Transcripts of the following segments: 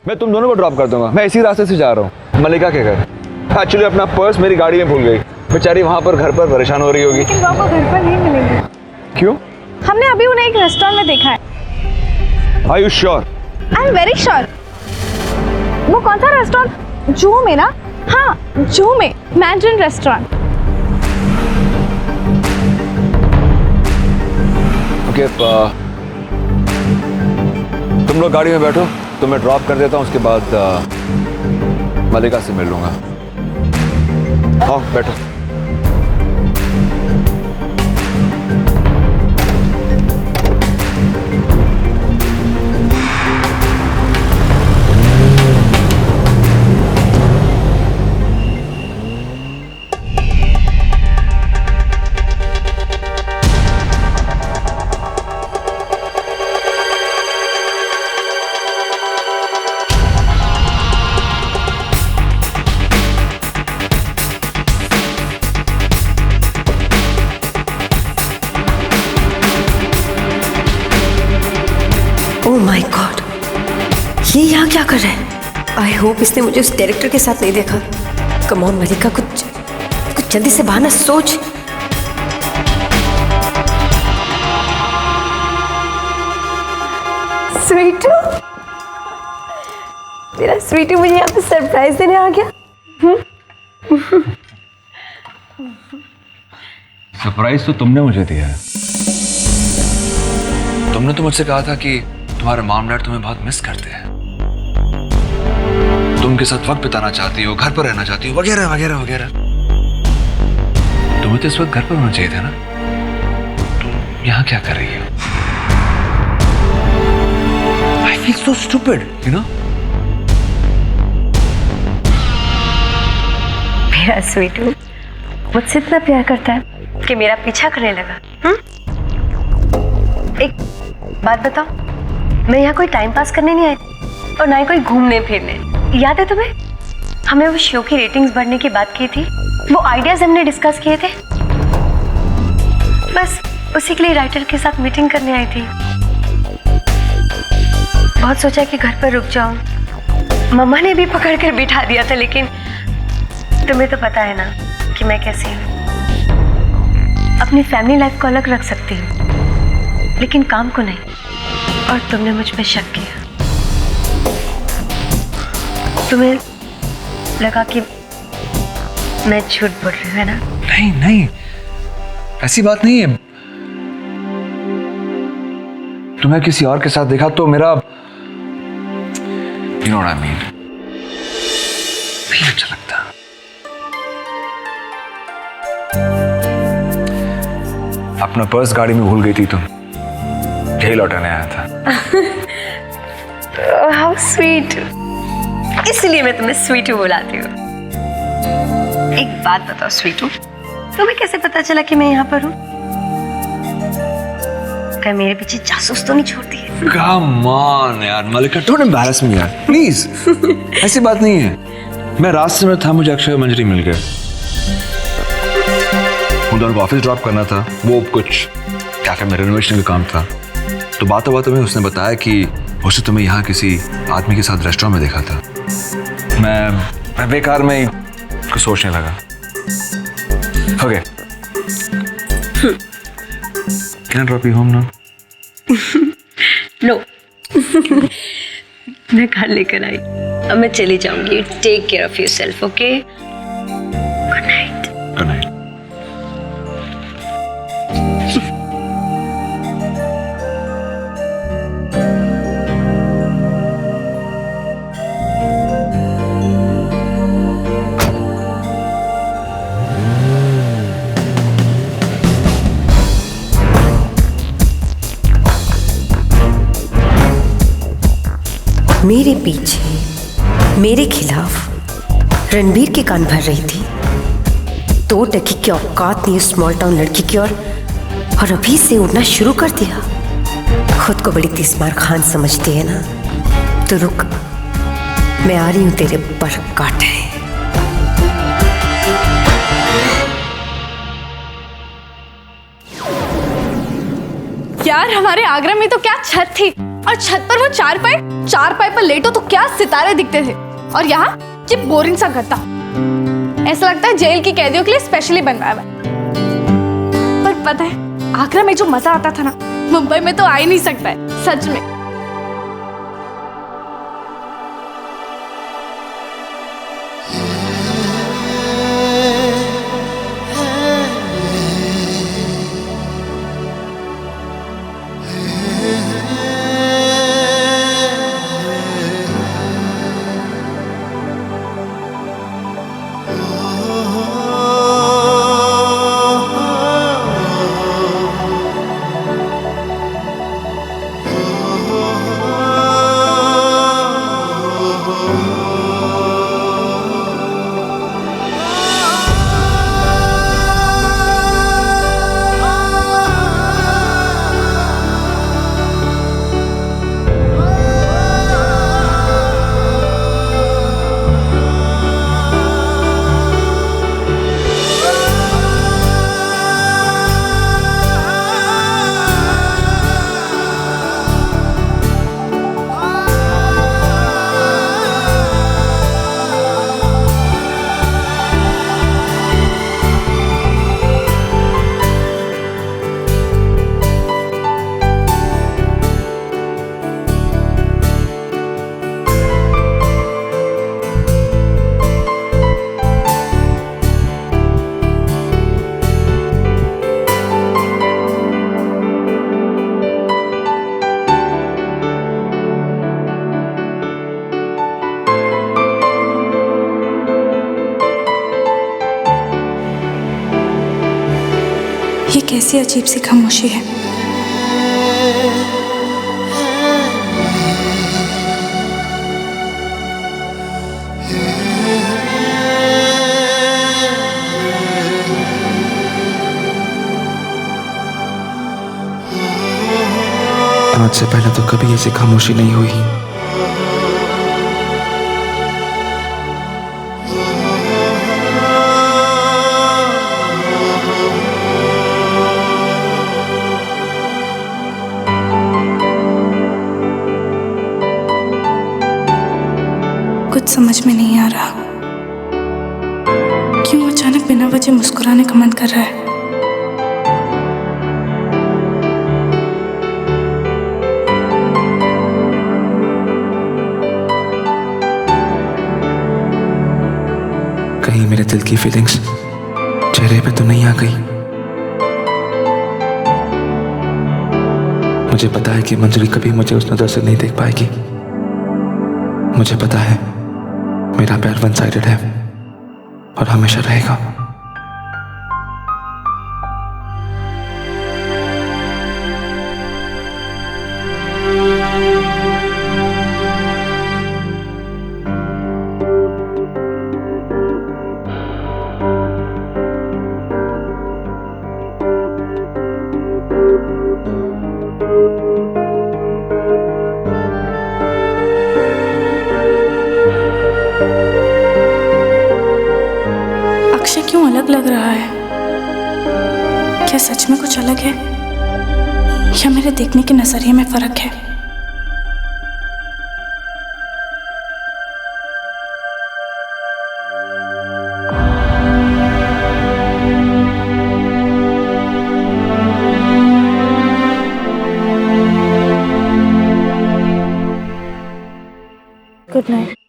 मैं तुम दोनों को ड्रॉप कर दूंगा। मैं इसी रास्ते से जा रहा हूँ मलिका के घर। एक्चुअली अपना पर्स मेरी गाड़ी में भूल गई। बेचारी वहाँ पर घर पर परेशान हो रही होगी। लेकिन वो घर पर नहीं मिलेंगे। क्यों? हमने अभी उन्हें एक रेस्टोरेंट में देखा है। Are you sure? I am very sure. वो कौन सा रेस्टोरेंट? जूहू में ना? हाँ, जूहू में मैंड्रिन रेस्टोरेंट। ओके, तुम लोग गाड़ी में बैठो, तो मैं ड्रॉप कर देता हूँ। उसके बाद मलिका से मिल लूंगा। आओ बैठो। ओह माय गॉड, ये यहाँ क्या कर रहा है? आई होप इसने मुझे उस डायरेक्टर के साथ नहीं देखा। कम ऑन मलिका, कुछ जल्दी से बहाना सोच। स्वीटू, तेरा स्वीटू मुझे यहाँ पे सरप्राइज देने आ गया। सरप्राइज तो तुमने मुझे दिया है। तुमने तो मुझसे कहा था कि तुम्हारे मॉम डैड तुम्हें बहुत मिस करते हैं, तुम उनके साथ वक्त बिताना चाहती हो, घर पर रहना चाहती हो, वगैरह वगैरह वगैरह। तुम्हें तो इस वक्त घर पर होना चाहिए था ना। तुम यहाँ क्या कर रही हो? I feel so stupid, you know? मेरा स्वीटू मुझसे इतना प्यार करता है कि मेरा पीछा करने लगा। एक बात बताओ, मैं यहाँ कोई टाइम पास करने नहीं आई और ना ही कोई घूमने फिरने। याद है तुम्हें, हमने वो शो की रेटिंग्स बढ़ने की बात की थी, वो आइडियाज हमने डिस्कस किए थे। बस उसी के लिए राइटर के साथ मीटिंग करने आई थी। बहुत सोचा कि घर पर रुक जाऊं। मम्मा ने भी पकड़ कर बिठा दिया था, लेकिन तुम्हें तो पता है ना कि मैं कैसी हूँ। अपनी फैमिली लाइफ को अलग रख सकती हूँ, लेकिन काम को नहीं। और तुमने मुझ पे शक किया। तुम्हें लगा कि मैं झूठ बोल रही हूँ, है ना? नहीं नहीं, ऐसी बात नहीं है। तुम्हें किसी और के साथ देखा तो मेरा You know what I mean? नहीं अच्छा लगता। अपना पर्स गाड़ी में भूल गई थी तुम, यही लौटाने आया था। हाउ स्वीट, इसलिए मैं तुम्हें स्वीटू बुलाती हूँ। एक बात बताओ स्वीटू, तुम्हें कैसे पता चला कि मैं यहाँ पर हूँ? क्या मेरे पीछे जासूस तो नहीं छोड़ती है? Come on यार मलिका, don't embarrass me यार, प्लीज। ऐसी बात नहीं है। मैं रास्ते में था, मुझे अक्षय मंजरी मिल गए। उन दोनों को ऑफिस ड्रॉप करना था, वो कुछ कैफे में रेनोवेशन का काम था। तो बातों बातों में उसने बताया कि उसने तुम्हें यहाँ किसी आदमी के साथ रेस्टोरेंट में देखा था। मैं बेकार में कुछ सोचने लगा। Okay, Can I drop you home now? No. मैं घर लेकर आई, अब मैं चली जाऊंगी। Take care of yourself, okay? Good night. Good night. मेरे पीछे मेरे खिलाफ रणबीर के कान भर रही थी। 2 टकी की औकात नहीं स्मॉल टाउन लड़की की, और अभी से उड़ना शुरू कर दिया। खुद को बड़ी तिस्मार खान समझती है ना? तो रुक, मैं आ रही हूं तेरे पर काटे। यार हमारे आगरा में तो क्या छत थी, और छत पर वो चारपाई पर लेटो तो क्या सितारे दिखते थे, और यहाँ ये बोरिंग सा गद्दा। ऐसा लगता है जेल की कैदियों के लिए स्पेशली बनवाया हुआ है। पर पता है आगरा में जो मजा आता था ना, मुंबई में तो आ ही नहीं सकता है, सच में। ये कैसी अजीब सी खामोशी है। आज से पहले तो कभी ऐसी खामोशी नहीं हुई। कुछ समझ में नहीं आ रहा, क्यों अचानक बिना वजह मुस्कुराने का मन कर रहा है। कहीं मेरे दिल की फीलिंग्स चेहरे पे तो नहीं आ गई। मुझे पता है कि मंजरी कभी मुझे उस नजर से नहीं देख पाएगी। मुझे पता है मेरा प्यार वन साइडेड है और हमेशा रहेगा। अक्षय क्यों अलग लग रहा है? क्या सच में कुछ अलग है या मेरे देखने के नजरिए में फर्क है? Good night.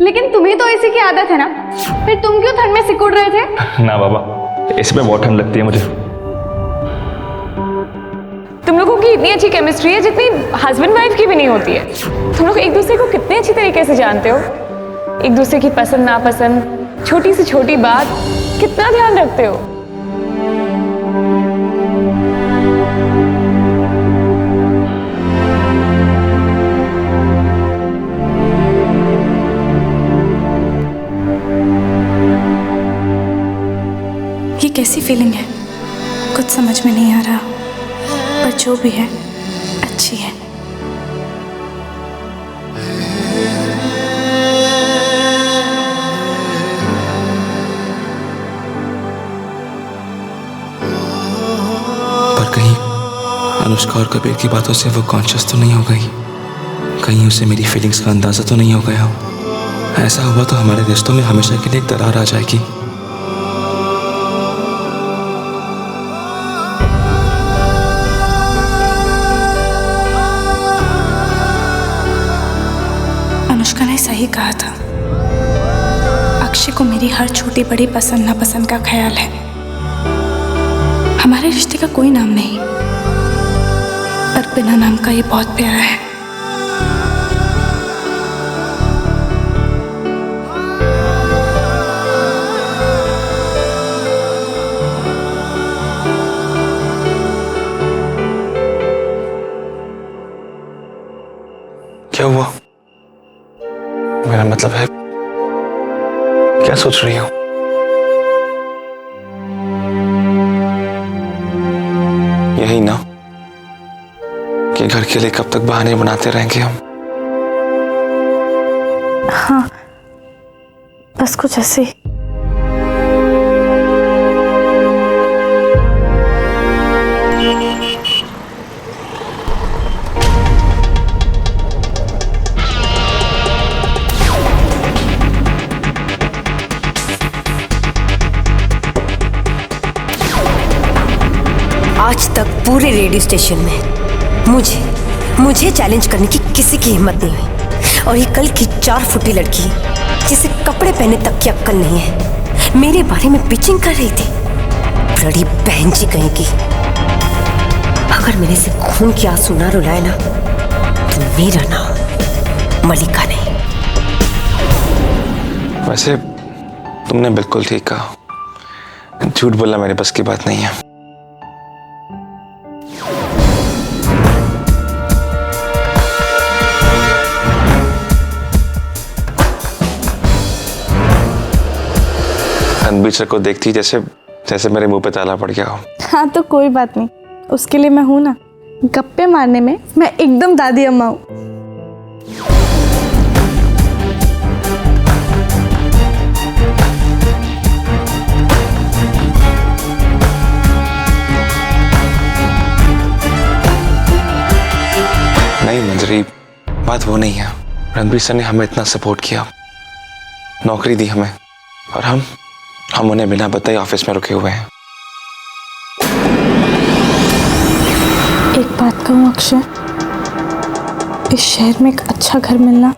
लेकिन तुम्हें तो एसी की आदत है ना, फिर तुम क्यों ठंड में सिकुड़ रहे थे? ना बाबा, इसमें बहुत ठंड लगती है मुझे। तुम लोगों की इतनी अच्छी केमिस्ट्री है जितनी हस्बैंड वाइफ की भी नहीं होती है। तुम लोग एक दूसरे को कितने अच्छी तरीके से जानते हो, एक दूसरे की पसंद नापसंद, छोटी से छोटी बात कितना ध्यान रखते हो। ये कैसी फीलिंग है, कुछ समझ में नहीं आ रहा, पर जो भी है अच्छी है। पर कहीं अनुष्का और कबीर की बातों से वो कॉन्शियस तो नहीं हो गई? कहीं उसे मेरी फीलिंग्स का अंदाजा तो नहीं हो गया? ऐसा हुआ तो हमारे रिश्तों में हमेशा के लिए एक दरार आ जाएगी। अनुष्का ने सही कहा था, अक्षय को मेरी हर छोटी बड़ी पसंद नापसंद का ख्याल है। हमारे रिश्ते का कोई नाम नहीं, पर बिना नाम का ये बहुत प्यारा है। क्या हुआ? मेरा मतलब है, क्या सोच रही हो? यही ना कि घर के लिए कब तक बहाने बनाते रहेंगे हम? हाँ, बस कुछ ऐसे ही। आज तक पूरे रेडियो स्टेशन में मुझे चैलेंज करने की किसी की हिम्मत नहीं हुई। और ये कल की 4 फुटी लड़की जिसे कपड़े पहने तक की अक्ल नहीं है, मेरे बारे में पिचिंग कर रही थी। बड़ी बहन जी कहीं की। अगर मेरे से खून की आंसू ना रुलाए ना, तो मेरा नाम मलिका नहीं। वैसे तुमने बिल्कुल ठीक कहा, झूठ बोलना मेरे बस की बात नहीं है। रणबीर सर को देखती जैसे मेरे मुंह पे ताला पड़ गया हो। हाँ तो कोई बात नहीं, उसके लिए मैं हूं ना। गप्पे मारने में मैं एकदम दादी अम्मा हूं। नहीं मंजरी, बात वो नहीं है। रणबीर सर ने हमें इतना सपोर्ट किया, नौकरी दी हमें, और हम उन्हें बिना बताए ऑफिस में रुके हुए हैं। एक बात कहूँ अक्षय, इस शहर में एक अच्छा घर मिलना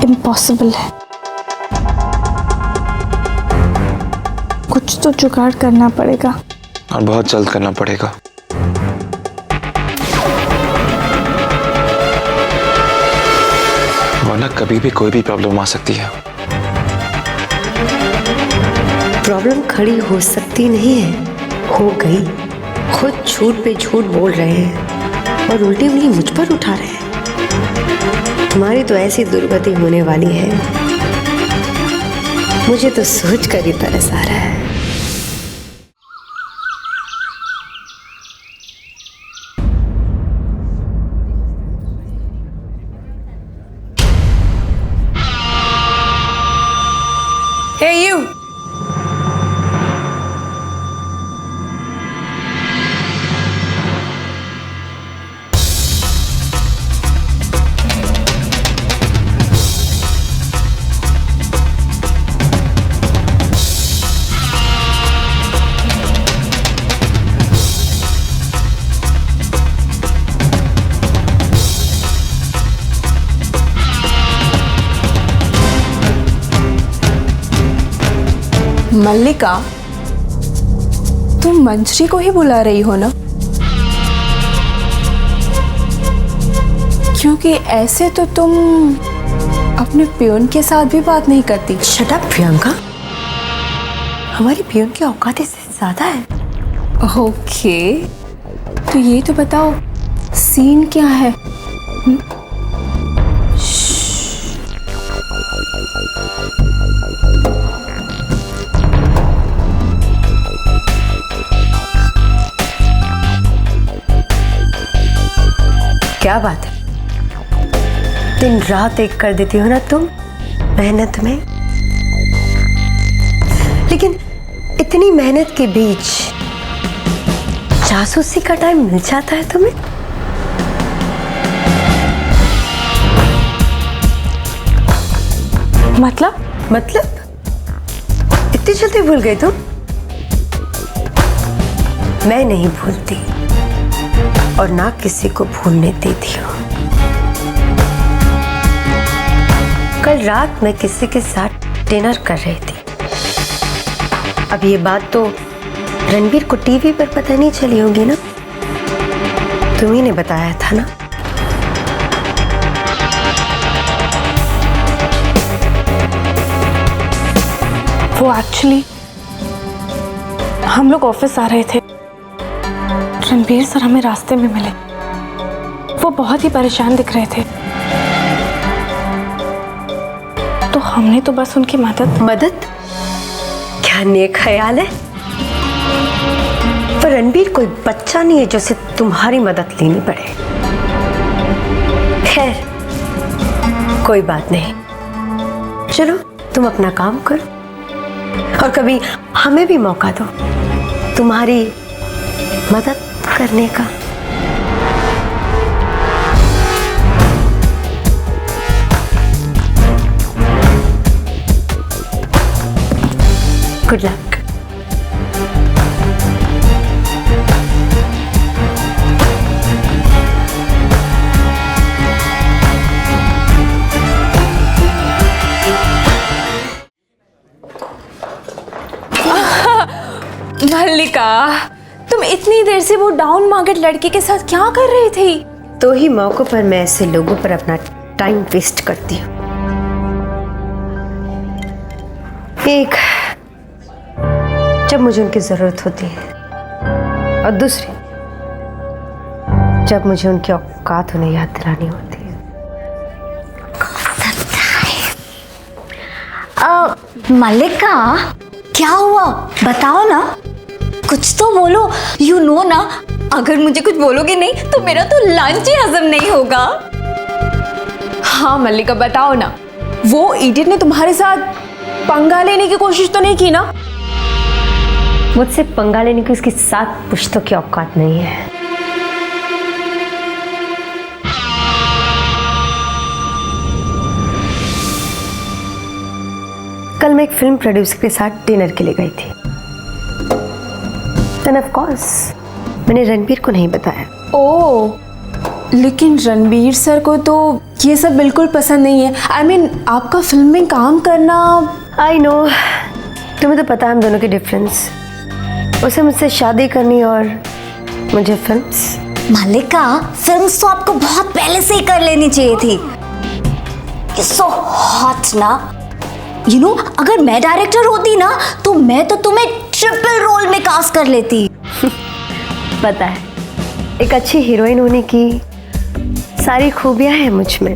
इम्पॉसिबल है। कुछ तो जुगाड़ करना पड़ेगा, और बहुत जल्द करना पड़ेगा। वरना कभी भी कोई भी प्रॉब्लम आ सकती है। प्रॉब्लम खड़ी हो सकती नहीं है, हो गई। खुद झूठ पे झूठ बोल रहे हैं और उल्टी उंगली मुझ पर उठा रहे हैं। तुम्हारी तो ऐसी दुर्गति होने वाली है, मुझे तो सोच कर ही तरस आ रहा है। Hey you! मल्लिका, तुम मंजरी को ही बुला रही हो ना? क्योंकि ऐसे तो तुम अपने पियोन के साथ भी बात नहीं करती। शट अप प्रियंका, हमारी पियून की औकात इससे ज्यादा है। ओके, तो ये तो बताओ सीन क्या है? क्या बात है, दिन रात एक कर देती हो ना तुम मेहनत में। लेकिन इतनी मेहनत के बीच जासूसी का टाइम मिल जाता है तुम्हें? मतलब इतनी जल्दी भूल गई तुम? मैं नहीं भूलती और ना किसी को भूलने देती हूँ। कल रात मैं किसी के साथ डिनर कर रही थी। अब ये बात तो रणबीर को टीवी पर पता नहीं चली होगी ना, तुम्ही ने बताया था ना। वो एक्चुअली हम लोग ऑफिस आ रहे थे, रणबीर सर हमें रास्ते में मिले। वो बहुत ही परेशान दिख रहे थे, तो हमने तो बस उनकी मदद। क्या नेक ख्याल है, पर रणबीर कोई बच्चा नहीं है जो से तुम्हारी मदद लेनी पड़े। खैर कोई बात नहीं, चलो तुम अपना काम करो और कभी हमें भी मौका दो तुम्हारी मदद करने का। Good luck. मल्लिका, तुम इतनी देर से वो डाउन मार्केट लड़के के साथ क्या कर रही थी? तो ही मौकों पर मैं ऐसे लोगों पर अपना टाइम वेस्ट करती हूँ। एक, जब मुझे उनकी जरूरत होती है, और दूसरी जब मुझे उनकी औकात उन्हें याद दिलानी होती है। मल्लिका, क्या हुआ बताओ ना, कुछ तो बोलो। यू नो ना, अगर मुझे कुछ बोलोगे नहीं तो मेरा तो लंच ही हजम नहीं होगा। हाँ मल्लिका बताओ ना, वो इडियट ने तुम्हारे साथ पंगा लेने की कोशिश तो नहीं की ना? मुझसे पंगा लेने की उसकी 7 पुश्तों की औकात नहीं है। कल मैं एक फिल्म प्रोड्यूसर के साथ डिनर के लिए गई थी। And of course, मैंने रणबीर को नहीं बताया। ओह, लेकिन रणबीर सर को तो ये सब बिल्कुल पसंद नहीं है। I mean, आपका फिल्म में काम करना। I know, तुम्हें तो पता है हम दोनों की डिफरेंस। उसे मुझसे शादी करनी और मुझे फिल्म्स। मल्लिका, फिल्म्स तो आपको बहुत पहले से ही कर लेनी चाहिए थी। सो हॉट ना। यू नो, अगर मैं डायरेक्टर होती ना तो मैं तो तुम्हें ट्रिपल रोल में कास्ट कर लेती। पता है, एक अच्छी हीरोइन होने की सारी खूबियां हैं मुझ में।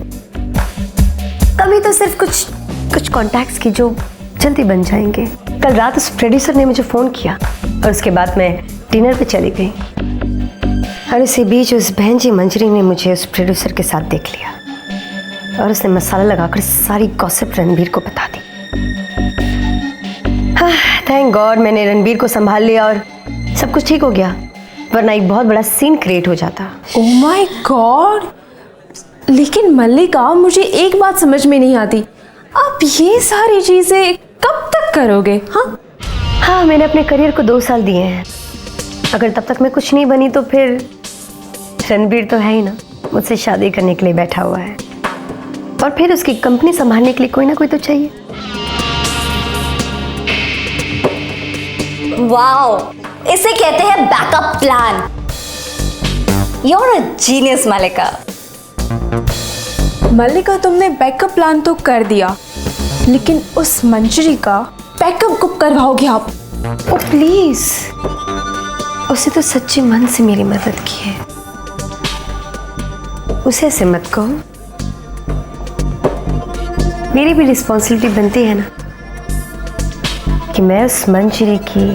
कभी तो सिर्फ कुछ कॉन्टैक्ट्स की जो जल्दी बन जाएंगे। कल रात उस प्रोड्यूसर ने मुझे फ़ोन किया और उसके बाद मैं डिनर पे चली गई, और इसी बीच उस बहन जी मंजरी ने मुझे उस प्रोड्यूसर के साथ देख लिया और उसने मसाला लगाकर सारी गॉसिप रणबीर को बता दी। थैंक गॉड मैंने रणबीर को संभाल लिया और सब कुछ ठीक हो गया, वरना एक बहुत बड़ा सीन क्रिएट हो जाता। ओह माय गॉड, लेकिन मल्लिका मुझे एक बात समझ में नहीं आती, आप ये सारी चीजें कब तक करोगे? हाँ, मैंने अपने करियर को 2 साल दिए हैं। अगर तब तक मैं कुछ नहीं बनी तो फिर रणबीर तो है ही ना, मुझसे शादी करने के लिए बैठा हुआ है, और फिर उसकी कंपनी संभालने के लिए कोई ना कोई तो चाहिए। वाओ, इसे कहते हैं backup plan. You are a genius Mallika. Mallika, तुमने बैकअप प्लान तो कर दिया, लेकिन उस मंजरी का बैकअप कब करवाओगे आप? ओ प्लीज, उसे तो सच्चे मन से मेरी मदद की है, उसे ऐसे मत कहो। मेरी भी रिस्पॉन्सिबिलिटी बनती है ना कि मैं उस मंजरी की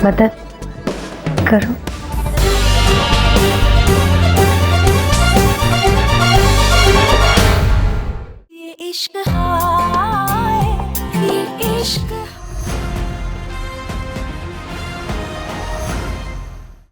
मदद करूं। ये इश्क